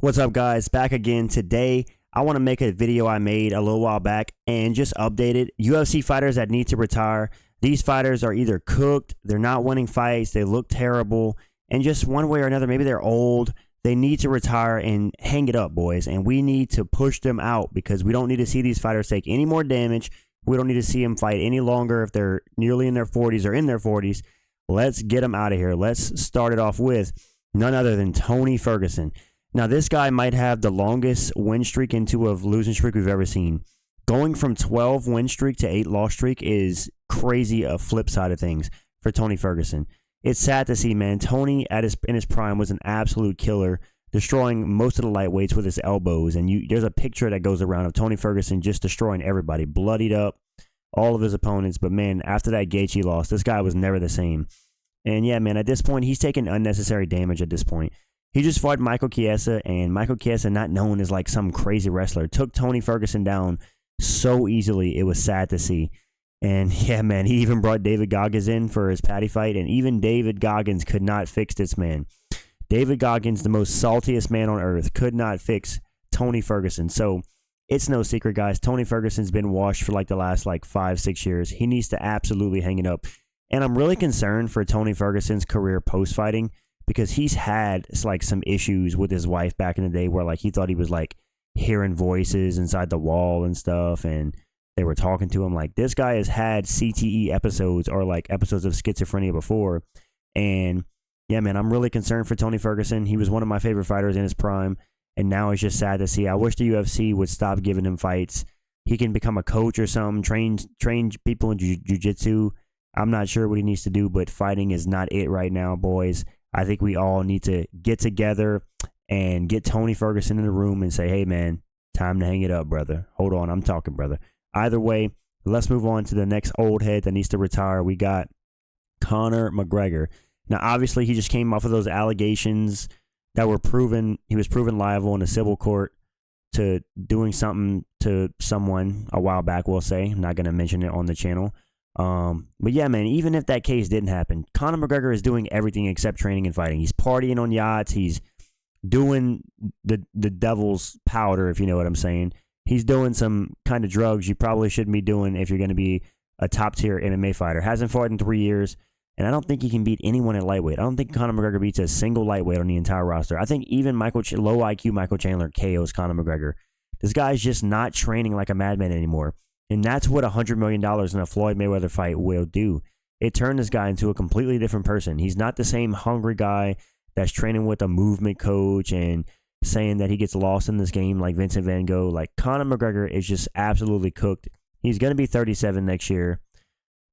What's up, guys? Back again today. I want to make a video I made a little while back and just update it. UFC fighters that need to retire. These fighters are either cooked, they're not winning fights, they look terrible, and just one way or another, maybe they're old. They need to retire and hang it up, boys. And we need to push them out because we don't need to see these fighters take any more damage. We don't need to see them fight any longer if they're nearly in their 40s or in their 40s. Let's get them out of here. Let's start it off with none other than Tony Ferguson. Now, this guy might have the longest win streak into a losing streak we've ever seen. Going from 12 win streak to 8 loss streak is crazy, a flip side of things for Tony Ferguson. It's sad to see, man. Tony, in his prime, was an absolute killer, destroying most of the lightweights with his elbows. And there's a picture that goes around of Tony Ferguson just destroying everybody, bloodied up, all of his opponents. But, man, after that Gaethje loss, this guy was never the same. And, yeah, man, at this point, he's taking unnecessary damage at this point. He just fought Michael Chiesa, and Michael Chiesa, not known as like some crazy wrestler, took Tony Ferguson down so easily. It was sad to see. And yeah, man, he even brought David Goggins in for his Patty fight, and even David Goggins could not fix this man. David Goggins, the most saltiest man on earth, could not fix Tony Ferguson. So it's no secret, guys. Tony Ferguson's been washed for like the last 5-6 years. He needs to absolutely hang it up. And I'm really concerned for Tony Ferguson's career post-fighting, because he's had some issues with his wife back in the day where he thought he was hearing voices inside the wall and stuff, and they were talking to him. This guy has had CTE episodes or episodes of schizophrenia before. And yeah, man, I'm really concerned for Tony Ferguson. He was one of my favorite fighters in his prime, and now it's just sad to see. I wish the UFC would stop giving him fights. He can become a coach or something, train people in jiu-jitsu. I'm not sure what he needs to do, but fighting is not it right now, boys. I think we all need to get together and get Tony Ferguson in the room and say, hey, man, time to hang it up, brother. Hold on, I'm talking, brother. Either way, let's move on to the next old head that needs to retire. We got Conor McGregor. Now, obviously, he just came off of those allegations that were proven. He was proven liable in a civil court to doing something to someone a while back, we'll say. I'm not going to mention it on the channel. But yeah, man, even if that case didn't happen, Conor McGregor is doing everything except training and fighting. He's partying on yachts. He's doing the devil's powder, if you know what I'm saying. He's doing some kind of drugs you probably shouldn't be doing if you're going to be a top-tier MMA fighter. Hasn't fought in 3 years, and I don't think he can beat anyone at lightweight. I don't think Conor McGregor beats a single lightweight on the entire roster. I think even low IQ Michael Chandler KOs Conor McGregor. This guy's just not training like a madman anymore. And that's what $100 million in a Floyd Mayweather fight will do. It turned this guy into a completely different person. He's not the same hungry guy that's training with a movement coach and saying that he gets lost in this game like Vincent Van Gogh. Conor McGregor is just absolutely cooked. He's going to be 37 next year.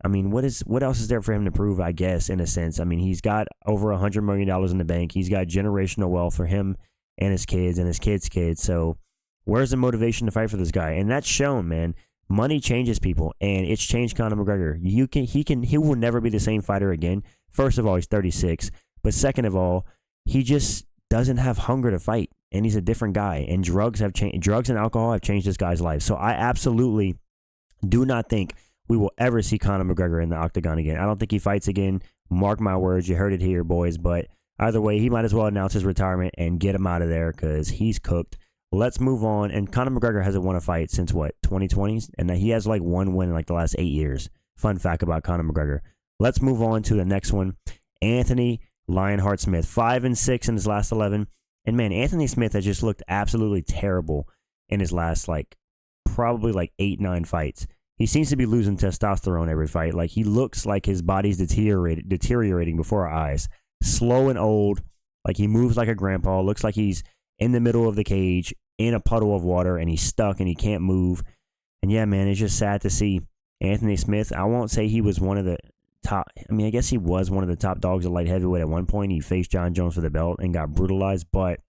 I mean, what else is there for him to prove, I guess, in a sense? I mean, he's got over $100 million in the bank. He's got generational wealth for him and his kids and his kids' kids. So where's the motivation to fight for this guy? And that's shown, man. Money changes people, and it's changed Conor McGregor. He will never be the same fighter again. First of all, he's 36, but second of all, he just doesn't have hunger to fight, and he's a different guy. And drugs and alcohol have changed this guy's life. So I absolutely do not think we will ever see Conor McGregor in the octagon again. I don't think he fights again. Mark my words. You heard it here, boys. But either way, he might as well announce his retirement and get him out of there because he's cooked. Let's move on. And Conor McGregor hasn't won a fight since, 2020? And he has one win in the last 8 years. Fun fact about Conor McGregor. Let's move on to the next one. Anthony Lionheart Smith, 5-6 in his last 11. And man, Anthony Smith has just looked absolutely terrible in his last probably 8-9 fights. He seems to be losing testosterone every fight. He looks like his body's deteriorating before our eyes. Slow and old. He moves like a grandpa. Looks like he's in the middle of the cage, in a puddle of water, and he's stuck and he can't move. And yeah, man, it's just sad to see Anthony Smith. I won't say he was one of the top. I mean, I guess he was one of the top dogs at light heavyweight at one point. He faced John Jones for the belt and got brutalized, but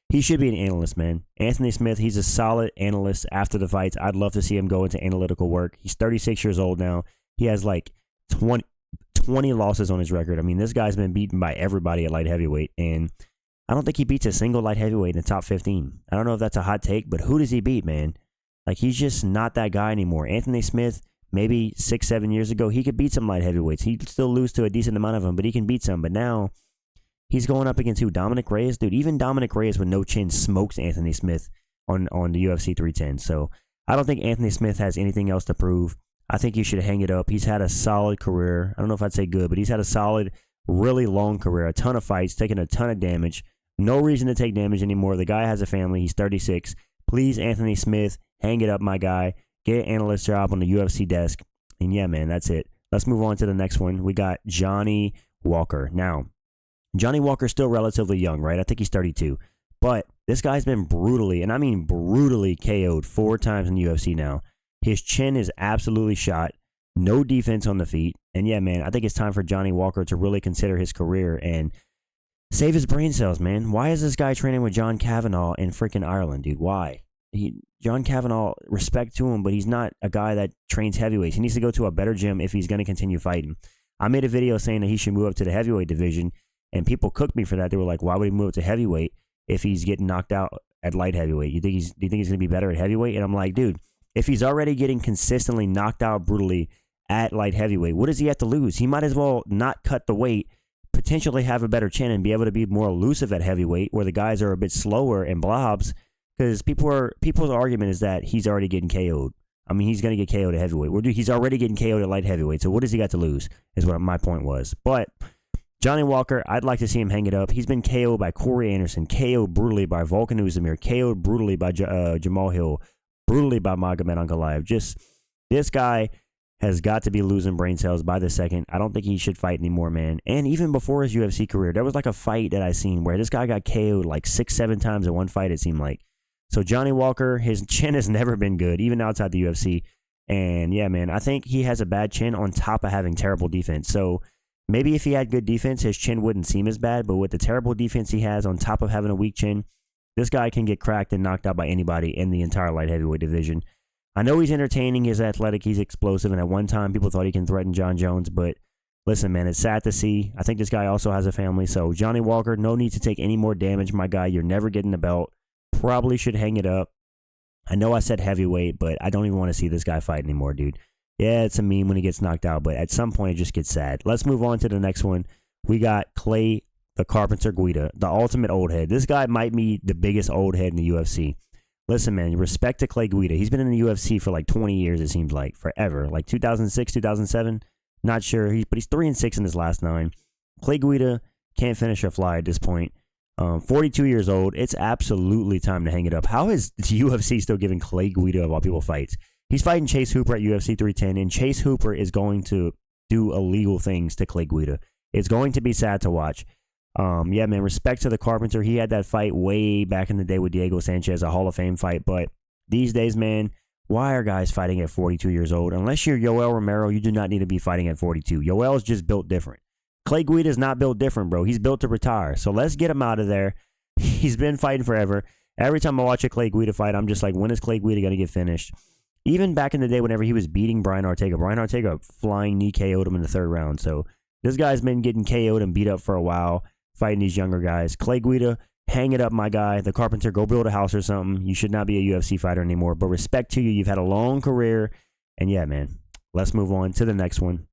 he should be an analyst, man. Anthony Smith, he's a solid analyst after the fights. I'd love to see him go into analytical work. He's 36 years old now. He has 20 losses on his record. I mean, this guy's been beaten by everybody at light heavyweight, and I don't think he beats a single light heavyweight in the top 15. I don't know if that's a hot take, but who does he beat, man? He's just not that guy anymore. Anthony Smith, maybe 6-7 years ago, he could beat some light heavyweights. He'd still lose to a decent amount of them, but he can beat some. But now, He's going up against who? Dominic Reyes? Dude, even Dominic Reyes with no chin smokes Anthony Smith on the UFC 310. So I don't think Anthony Smith has anything else to prove. I think you should hang it up. He's had a solid career. I don't know if I'd say good, but he's had a solid, really long career. A ton of fights, taken a ton of damage. No reason to take damage anymore. The guy has a family. He's 36. Please, Anthony Smith, hang it up, my guy. Get an analyst job on the UFC desk. And yeah, man, that's it. Let's move on to the next one. We got Johnny Walker. Now, Johnny Walker's still relatively young, right? I think he's 32. But this guy's been brutally, and I mean brutally, KO'd 4 times in the UFC now. His chin is absolutely shot. No defense on the feet. And yeah, man, I think it's time for Johnny Walker to really consider his career and save his brain cells, man. Why is this guy training with John Kavanagh in freaking Ireland, dude? Why? John Kavanagh, respect to him, but he's not a guy that trains heavyweights. He needs to go to a better gym if he's going to continue fighting. I made a video saying that he should move up to the heavyweight division, and people cooked me for that. They were like, why would he move up to heavyweight if he's getting knocked out at light heavyweight? Do you think he's going to be better at heavyweight? And I'm like, dude, if he's already getting consistently knocked out brutally at light heavyweight, what does he have to lose? He might as well not cut the weight, potentially have a better chin, and be able to be more elusive at heavyweight where the guys are a bit slower and blobs, because people's argument is that he's already getting KO'd. I mean, he's going to get KO'd at heavyweight. He's already getting KO'd at light heavyweight, so what does he got to lose is what my point was. But Johnny Walker, I'd like to see him hang it up. He's been KO'd by Corey Anderson, KO'd brutally by Volkan Oezdemir, KO'd brutally by Jamal Hill, brutally by Magomed Ankalaev. Just, this guy has got to be losing brain cells by the second. I don't think he should fight anymore, man. And even before his UFC career, there was like a fight that I seen where this guy got KO'd like 6-7 times in one fight, it seemed like. So Johnny Walker, his chin has never been good, even outside the UFC. And yeah, man, I think he has a bad chin on top of having terrible defense. So maybe if he had good defense, his chin wouldn't seem as bad. But with the terrible defense he has on top of having a weak chin, this guy can get cracked and knocked out by anybody in the entire light heavyweight division. I know he's entertaining, he's athletic, he's explosive, and at one time people thought he can threaten John Jones, but listen, man, it's sad to see. I think this guy also has a family, so Johnny Walker, no need to take any more damage, my guy. You're never getting the belt. Probably should hang it up. I know I said heavyweight, but I don't even want to see this guy fight anymore, dude. Yeah, it's a meme when he gets knocked out, but at some point it just gets sad. Let's move on to the next one. We got Clay the Carpenter Guida, the ultimate old head. This guy might be the biggest old head in the UFC. Listen, man, respect to Clay Guida. He's been in the UFC for like 20 years, it seems like, forever. Like 2006, 2007, not sure. But he's 3-6 in his last 9. Clay Guida can't finish a fly at this point. 42 years old. It's absolutely time to hang it up. How is the UFC still giving Clay Guida of all people fights? He's fighting Chase Hooper at UFC 310, and Chase Hooper is going to do illegal things to Clay Guida. It's going to be sad to watch. Yeah, man, respect to the Carpenter. He had that fight way back in the day with Diego Sanchez, a Hall of Fame fight. But these days, man, why are guys fighting at 42 years old? Unless you're Yoel Romero, you do not need to be fighting at 42. Yoel is just built different. Clay Guida is not built different, bro. He's built to retire. So let's get him out of there. He's been fighting forever. Every time I watch a Clay Guida fight, I'm just like, when is Clay Guida going to get finished? Even back in the day whenever he was beating Brian Ortega flying knee KO'd him in the 3rd round. So this guy's been getting KO'd and beat up for a while, fighting these younger guys. Clay Guida, hang it up, my guy. The Carpenter, go build a house or something. You should not be a UFC fighter anymore. But respect to you. You've had a long career. And yeah, man, let's move on to the next one.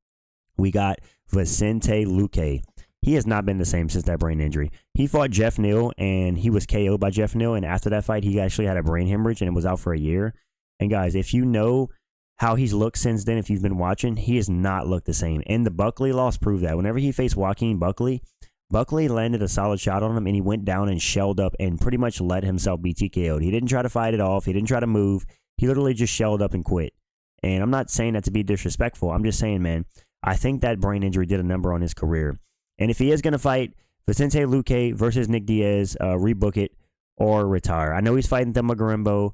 We got Vicente Luque. He has not been the same since that brain injury. He fought Jeff Neal, and he was KO'd by Jeff Neal. And after that fight, he actually had a brain hemorrhage and was out for a year. And guys, if you know how he's looked since then, if you've been watching, he has not looked the same. And the Buckley loss proved that. Whenever he faced Joaquin Buckley landed a solid shot on him, and he went down and shelled up and pretty much let himself be TKO'd. He didn't try to fight it off. He didn't try to move. He literally just shelled up and quit. And I'm not saying that to be disrespectful. I'm just saying, man, I think that brain injury did a number on his career. And if he is going to fight Vicente Luque versus Nick Diaz, rebook it or retire. I know he's fighting Thelma Garimbo.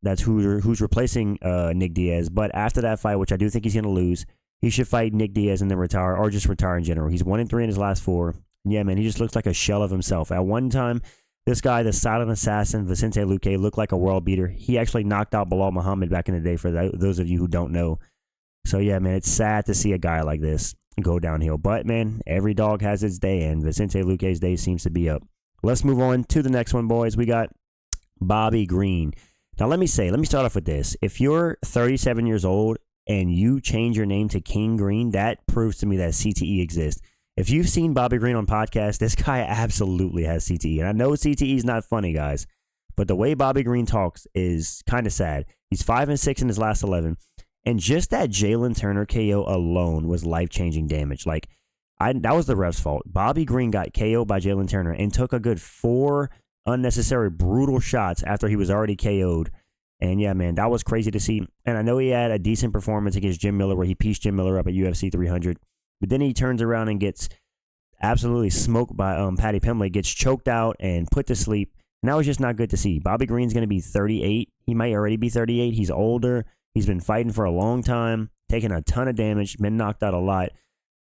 That's who's replacing Nick Diaz. But after that fight, which I do think he's going to lose, he should fight Nick Diaz and then retire, or just retire in general. He's 1-3 in his last 4. Yeah, man, he just looks like a shell of himself. At one time, this guy, the silent assassin, Vicente Luque, looked like a world beater. He actually knocked out Bilal Muhammad back in the day, for those of you who don't know. So yeah, man, it's sad to see a guy like this go downhill. But man, every dog has its day, and Vicente Luque's day seems to be up. Let's move on to the next one, boys. We got Bobby Green. Now let me start off with this. If you're 37 years old and you change your name to King Green, that proves to me that CTE exists. If you've seen Bobby Green on podcasts, this guy absolutely has CTE. And I know CTE is not funny, guys, but the way Bobby Green talks is kind of sad. He's 5-6 in his last 11. And just that Jalen Turner KO alone was life-changing damage. Like, that was the ref's fault. Bobby Green got KO'd by Jalen Turner and took a good 4 unnecessary brutal shots after he was already KO'd. And yeah, man, that was crazy to see. And I know he had a decent performance against Jim Miller where he pieced Jim Miller up at UFC 300. But then he turns around and gets absolutely smoked by Paddy Pimblett, gets choked out and put to sleep. And that was just not good to see. Bobby Green's going to be 38. He might already be 38. He's older. He's been fighting for a long time, taking a ton of damage, been knocked out a lot.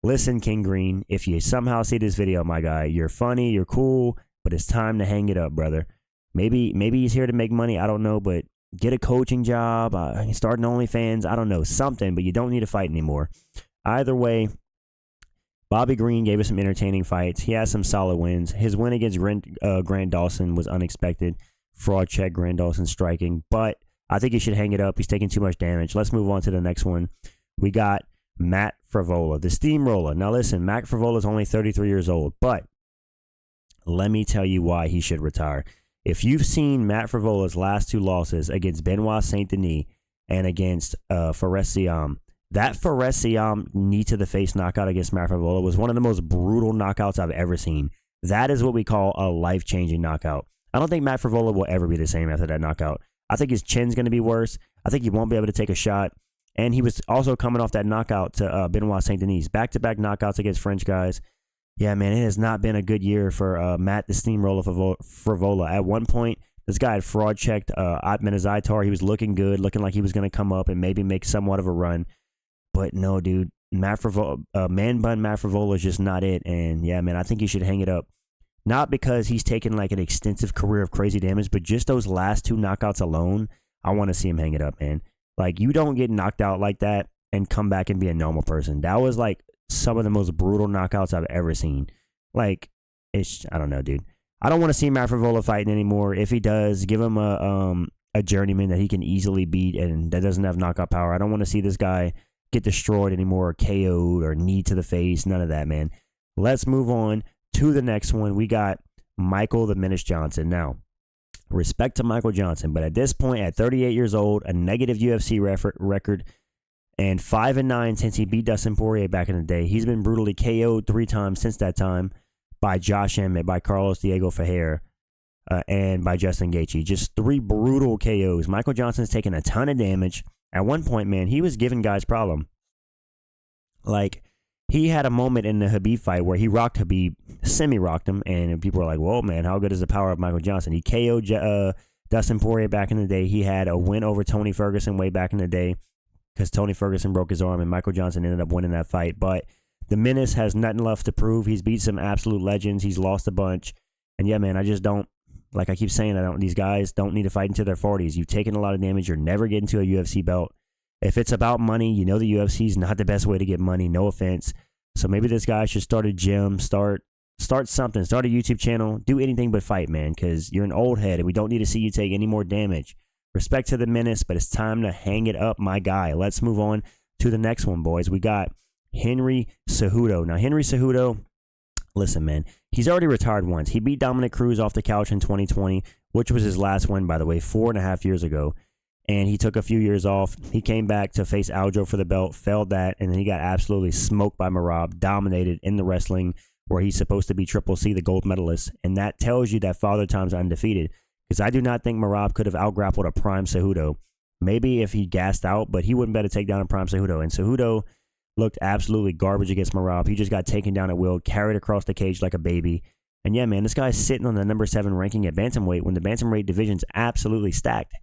Listen, King Green, if you somehow see this video, my guy, you're funny, you're cool, but it's time to hang it up, brother. Maybe he's here to make money. I don't know, but get a coaching job, start an OnlyFans. I don't know, something, but you don't need to fight anymore. Either way, Bobby Green gave us some entertaining fights. He has some solid wins. His win against Grant Dawson was unexpected. Fraud check, Grant Dawson striking, but I think he should hang it up. He's taking too much damage. Let's move on to the next one. We got Matt Frevola, the steamroller. Now listen, Matt Frevola is only 33 years old, but let me tell you why he should retire. If you've seen Matt Frevola's last 2 losses against Benoit Saint Denis and against Fares Siam, that Fares Siam knee to the face knockout against Matt Frevola was one of the most brutal knockouts I've ever seen. That is what we call a life-changing knockout. I don't think Matt Frevola will ever be the same after that knockout. I think his chin's going to be worse. I think he won't be able to take a shot. And he was also coming off that knockout to Benoit Saint Denis. Back-to-back knockouts against French guys. Yeah, man, it has not been a good year for Matt the Steamroller Frevola. At one point, this guy had fraud-checked Atman Azaitar. He was looking good, looking like he was going to come up and maybe make somewhat of a run. But no, dude, Man Bun Matt Frevola is just not it. And yeah, man, I think he should hang it up. Not because he's taken like an extensive career of crazy damage, but just those last 2 knockouts alone, I want to see him hang it up, man. Like, you don't get knocked out like that and come back and be a normal person. That was like some of the most brutal knockouts I've ever seen. Like, I don't know, dude. I don't want to see Matt Frevola fighting anymore. If he does, give him a journeyman that he can easily beat and that doesn't have knockout power. I don't want to see this guy get destroyed anymore, or KO'd, or knee to the face. None of that, man. Let's move on to the next one. We got Michael the Menace Johnson. Now, respect to Michael Johnson, but at this point, at 38 years old, a negative UFC record, and 5-9 since he beat Dustin Poirier back in the day. He's been brutally KO'd 3 times since that time by Josh Emmett, by Carlos Diego Ferreira, and by Justin Gaethje. Just 3 brutal KOs. Michael Johnson's taken a ton of damage. At one point, man, he was giving guys problem. Like, he had a moment in the Khabib fight where he rocked Khabib, semi-rocked him, and people were like, whoa, man, how good is the power of Michael Johnson? He KO'd Dustin Poirier back in the day. He had a win over Tony Ferguson way back in the day because Tony Ferguson broke his arm and Michael Johnson ended up winning that fight. But the Menace has nothing left to prove. He's beat some absolute legends. He's lost a bunch. And yeah, man, I just don't, like I keep saying, these guys don't need to fight into their 40s. You've taken a lot of damage. You're never getting to a UFC belt. If it's about money, you know the UFC is not the best way to get money. No offense. So maybe this guy should start a gym, start something, start a YouTube channel, do anything but fight, man, because you're an old head and we don't need to see you take any more damage. Respect to the Menace, but it's time to hang it up, my guy. Let's move on to the next one, boys. We got Henry Cejudo. Now, Henry Cejudo, listen, man, he's already retired once. He beat Dominic Cruz off the couch in 2020, which was his last win, by the way, 4.5 years ago. And he took a few years off. He came back to face Aljo for the belt, failed that, and then he got absolutely smoked by Merab, dominated in the wrestling where he's supposed to be Triple C, the gold medalist. And that tells you that Father Time's undefeated. Because I do not think Merab could have outgrappled a prime Cejudo. Maybe if he gassed out, but he wouldn't be able to take down a prime Cejudo. And Cejudo looked absolutely garbage against Merab. He just got taken down at will, carried across the cage like a baby. And yeah, man, this guy's sitting on the number 7 ranking at bantamweight when the bantamweight division's absolutely stacked.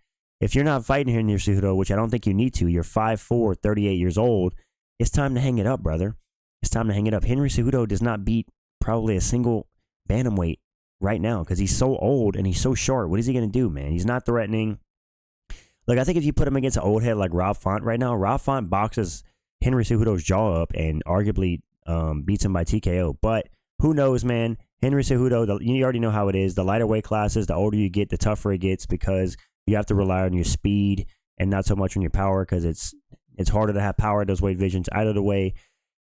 If you're not fighting Henry Cejudo, which I don't think you need to, you're 5'4", 38 years old, it's time to hang it up, brother. It's time to hang it up. Henry Cejudo does not beat probably a single bantamweight right now because he's so old and he's so short. What is he going to do, man? He's not threatening. Look, I think if you put him against an old head like Rob Font right now, Rob Font boxes Henry Cejudo's jaw up and arguably beats him by TKO. But who knows, man? Henry Cejudo, you already know how it is. The lighter weight classes, the older you get, the tougher it gets because you have to rely on your speed and not so much on your power because it's harder to have power at those weight divisions. Either the way,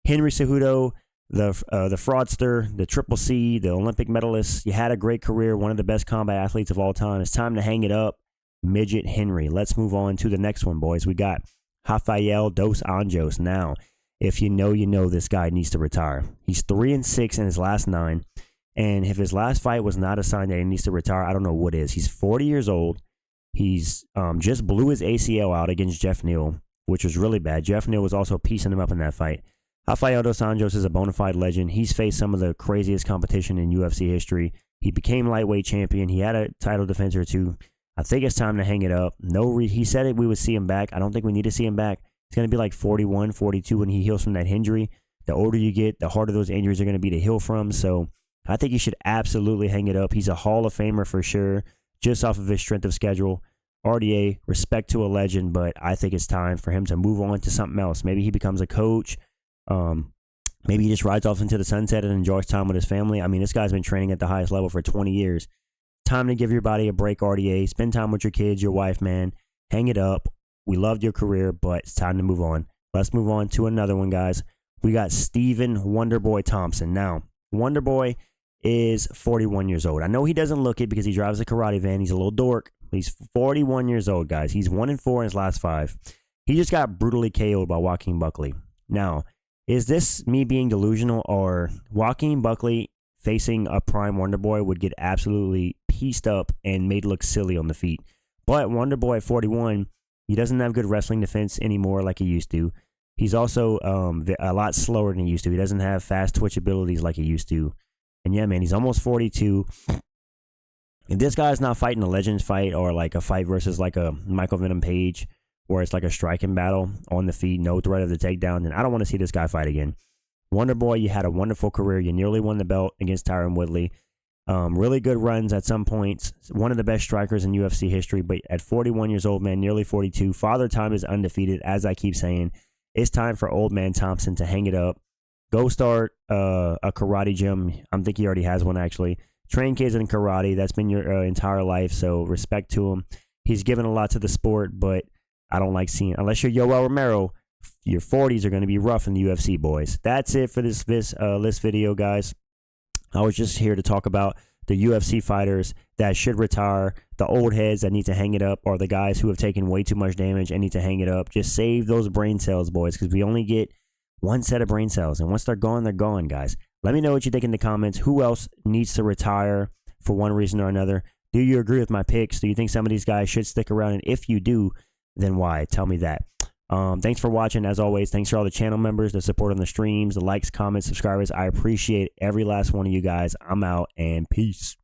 Henry Cejudo, the fraudster, the Triple C, the Olympic medalist. You had a great career, one of the best combat athletes of all time. It's time to hang it up, Midget Henry. Let's move on to the next one, boys. We got Rafael dos Anjos. Now, if you know this guy needs to retire. He's 3-6 in his last 9. And if his last fight was not a sign that he needs to retire, I don't know what is. He's 40 years old. He's just blew his ACL out against Jeff Neal, which was really bad. Jeff Neal was also piecing him up in that fight. Rafael dos Anjos is a bona fide legend. He's faced some of the craziest competition in UFC history. He became lightweight champion. He had a title defense or two. I think it's time to hang it up. He said it, we would see him back. I don't think we need to see him back. He's going to be like 41, 42 when he heals from that injury. The older you get, the harder those injuries are going to be to heal from. So I think he should absolutely hang it up. He's a Hall of Famer for sure, just off of his strength of schedule. RDA, respect to a legend, but I think it's time for him to move on to something else. Maybe he becomes a coach. Maybe he just rides off into the sunset and enjoys time with his family. I mean, this guy's been training at the highest level for 20 years. Time to give your body a break, RDA. Spend time with your kids, your wife, man. Hang it up. We loved your career, but it's time to move on. Let's move on to another one, guys. We got Stephen Wonderboy Thompson. Now, Wonderboy is 41 years old. I know he doesn't look it because he drives a karate van. He's a little dork. He's 41 years old, guys. He's 1-4 in his last 5. He just got brutally KO'd by Joaquin Buckley. Now, is this me being delusional, or Joaquin Buckley facing a prime Wonderboy would get absolutely pieced up and made look silly on the feet? But Wonderboy at 41, he doesn't have good wrestling defense anymore like he used to. He's also a lot slower than he used to. He doesn't have fast twitch abilities like he used to. And yeah, man, he's almost 42. If this guy's not fighting a Legends fight or like a fight versus like a Michael Venom Page, where it's like a striking battle on the feet, no threat of the takedown, then I don't want to see this guy fight again. Wonderboy, you had a wonderful career. You nearly won the belt against Tyron Woodley. Really good runs at some points. One of the best strikers in UFC history, but at 41 years old, man, nearly 42, Father Time is undefeated, as I keep saying. It's time for old man Thompson to hang it up. Go start a karate gym. I'm thinking he already has one, actually. Train kids in karate. That's been your entire life, so respect to him. He's given a lot to the sport, but I don't like seeing, unless you're Yoel Romero, your 40s are going to be rough in the UFC, boys. That's it for this list video, guys. I was just here to talk about the UFC fighters that should retire, the old heads that need to hang it up, or the guys who have taken way too much damage and need to hang it up. Just save those brain cells, boys, because we only get one set of brain cells, and once they're gone, guys. Let me know what you think in the comments. Who else needs to retire for one reason or another? Do you agree with my picks? Do you think some of these guys should stick around? And if you do, then why? Tell me that. Thanks for watching. As always, thanks for all the channel members, the support on the streams, the likes, comments, subscribers. I appreciate every last one of you guys. I'm out, and peace.